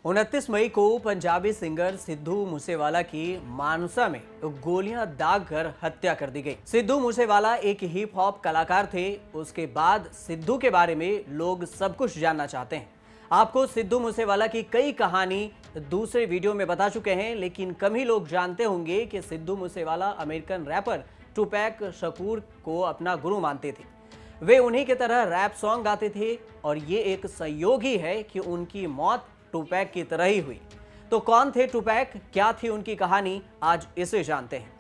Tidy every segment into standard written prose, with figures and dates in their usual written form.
29 मई को पंजाबी सिंगर सिद्धू मूसेवाला की मानसा में गोलियां दागकर हत्या कर दी गई। सिद्धू मूसेवाला एक हिप हॉप कलाकार थे। उसके बाद सिद्धू के बारे में लोग सब कुछ जानना चाहते हैं। आपको सिद्धू मूसेवाला की कई कहानी दूसरे वीडियो में बता चुके हैं, लेकिन कम ही लोग जानते होंगे कि सिद्धू मूसेवाला अमेरिकन रैपर टुपैक शकूर को अपना गुरु मानते थे। वे उन्हीं की तरह रैप सॉन्ग गाते थे और ये एक संयोग ही है कि उनकी मौत टुपैक की तरह ही हुई। तो कौन थे टुपैक, क्या थी उनकी कहानी, आज इसे जानते हैं।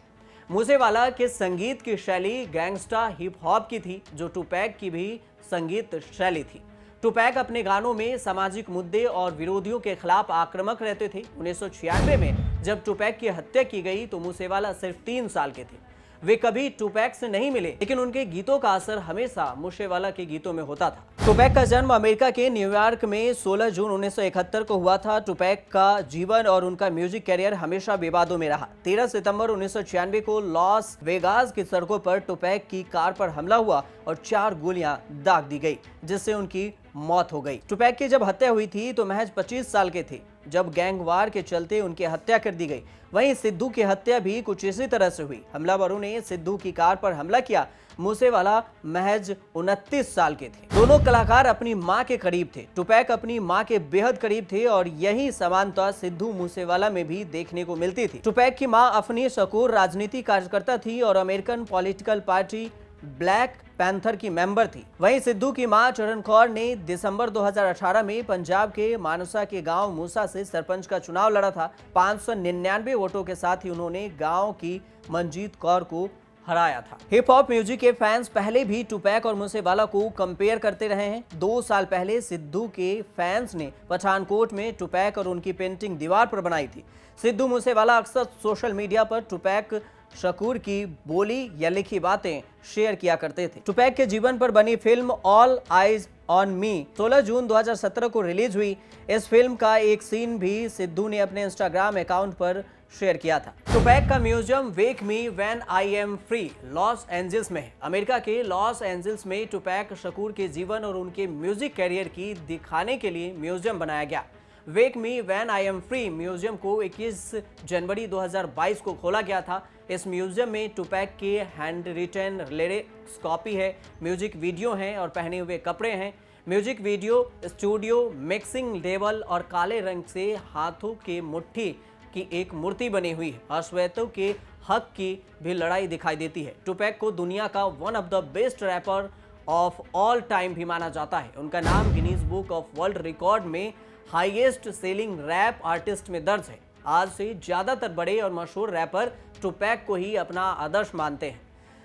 मूसेवाला के संगीत की शैली गैंगस्टा हिप हॉप की थी, जो टुपैक की भी संगीत शैली थी। टुपैक अपने गानों में सामाजिक मुद्दे और विरोधियों के खिलाफ आक्रामक रहते थे। 1996 में जब टुपैक की हत्या की गई तो मूसेवाला सिर्फ 3 साल के थे। वे कभी टुपैक से नहीं मिले, लेकिन उनके गीतों का असर हमेशा मूसेवाला के गीतों में होता था। टुपैक का जन्म अमेरिका के न्यूयॉर्क में 16 जून 1971 को हुआ था। टुपैक का जीवन और उनका म्यूजिक करियर हमेशा विवादों में रहा। 13 सितंबर 1996 को लॉस वेगास की सड़कों पर टुपैक की कार पर हमला हुआ और 4 गोलियां दाग दी गई, जिससे उनकी मौत हो गई। टुपैक की जब हत्या हुई थी तो महज 25 साल के थे, जब गैंगवार के चलते उनकी हत्या कर दी गई। वहीं सिद्धू की हत्या भी कुछ इसी तरह से हुई। हमलावरों ने सिद्धू की कार पर हमला किया। मूसेवाला महज 29 साल के थे। दोनों कलाकार अपनी मां के करीब थे। टुपैक अपनी मां के बेहद करीब थे और यही समानता सिद्धू मूसेवाला में भी देखने को मिलती थी। टुपैक की मां अफनी शकूर राजनीति कार्यकर्ता थी और American political party black panther की मेंबर थी। वहीं सिद्धू की मां चरण कौर ने दिसंबर 2018 में पंजाब के मानसा के गांव मूसा से सरपंच का चुनाव लड़ा था। 599 वोटों के साथ ही उन्होंने गांव की मनजीत कौर को हराया था। हिप हॉप म्यूजिक के फैंस पहले भी टुपैक और मूसेवाला को कंपेयर करते रहे हैं। 2 साल पहले सिद्धू के फैंस ने पठानकोट में टुपैक और उनकी पेंटिंग दीवार पर बनाई थी। सिद्धू मूसेवाला अक्सर सोशल मीडिया पर टुपैक शकूर की बोली या लिखी बातें शेयर किया करते थे। टुपैक के जीवन पर बनी film all eyes on me 16 जून 2017 को रिलीज हुई। इस फिल्म का एक सीन भी सिद्धू ने अपने इंस्टाग्राम अकाउंट पर शेयर किया था। टुपैक का museum wake me when I am free Los Angeles में है। अमेरिका के लॉस एंजल्स में टुपैक शकूर के जीवन और उनके म्यूजिक करियर की दिखाने के लिए म्यूजियम बनाया गया। Wake me when I am free museum को 21 जनवरी 2022 को खोला गया था। इस म्यूजियम में टुपैक के हैंड रिटन लिरिक्स कॉपी है, म्यूजिक वीडियो हैं और पहने हुए कपड़े हैं। Music video, studio, mixing table और काले रंग से हाथों के मुट्ठी की एक मूर्ति बनी हुई है और श्वेतों के हक की भी लड़ाई दिखाई देती है। टुपैक को दुनिया का one of the best rapper of all time भी माना जाता है। उनका नाम Guinness book of world record में हाईएस्ट सेलिंग रैप आर्टिस्ट में दर्ज है। आज से ज्यादातर बड़े और मशहूर रैपर टुपैक को ही अपना आदर्श मानते हैं।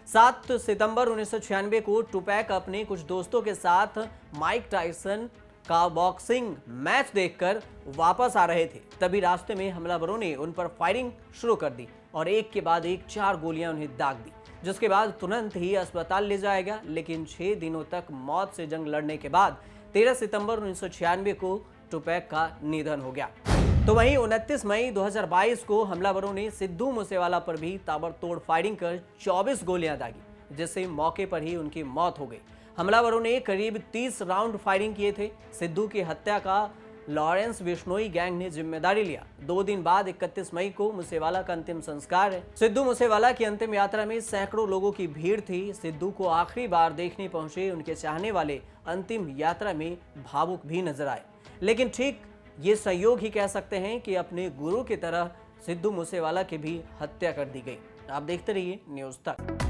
7 सितंबर 1996 को टुपैक अपने कुछ दोस्तों के साथ माइक टायसन का बॉक्सिंग मैच देखकर वापस आ रहे थे। तभी रास्ते में हमलावरों ने उन पर फायरिंग शुरू कर दी और एक के बाद एक 4 गोलियां उन्हें दाग दी, जिसके बाद तुरंत ही अस्पताल ले जाया गया। लेकिन 6 दिनों तक मौत से जंग लड़ने के बाद 13 सितंबर 1996 को टुपैक का निधन हो गया। तो वहीं 29 मई 2022 को हमलावरों ने सिद्धू मूसेवाला पर भी ताबड़तोड़ फायरिंग कर 24 गोलियां दागी, जिससे मौके पर ही उनकी मौत हो गई। हमलावरों ने करीब 30 राउंड फायरिंग किए थे। सिद्धू की हत्या का लॉरेंस बिश्नोई गैंग ने जिम्मेदारी लिया। 2 दिन बाद 31 मई को मूसेवाला का अंतिम संस्कार है। सिद्धू मूसेवाला की अंतिम यात्रा में सैकड़ों लोगों की भीड़ थी। सिद्धू को आखिरी बार देखने पहुंचे उनके चाहने वाले अंतिम यात्रा में भावुक भी नजर आए। लेकिन ठीक ये संयोग ही कह सकते हैं कि अपने गुरु की तरह सिद्धू मूसेवाला की भी हत्या कर दी गई। आप देखते रहिए न्यूज़ तक।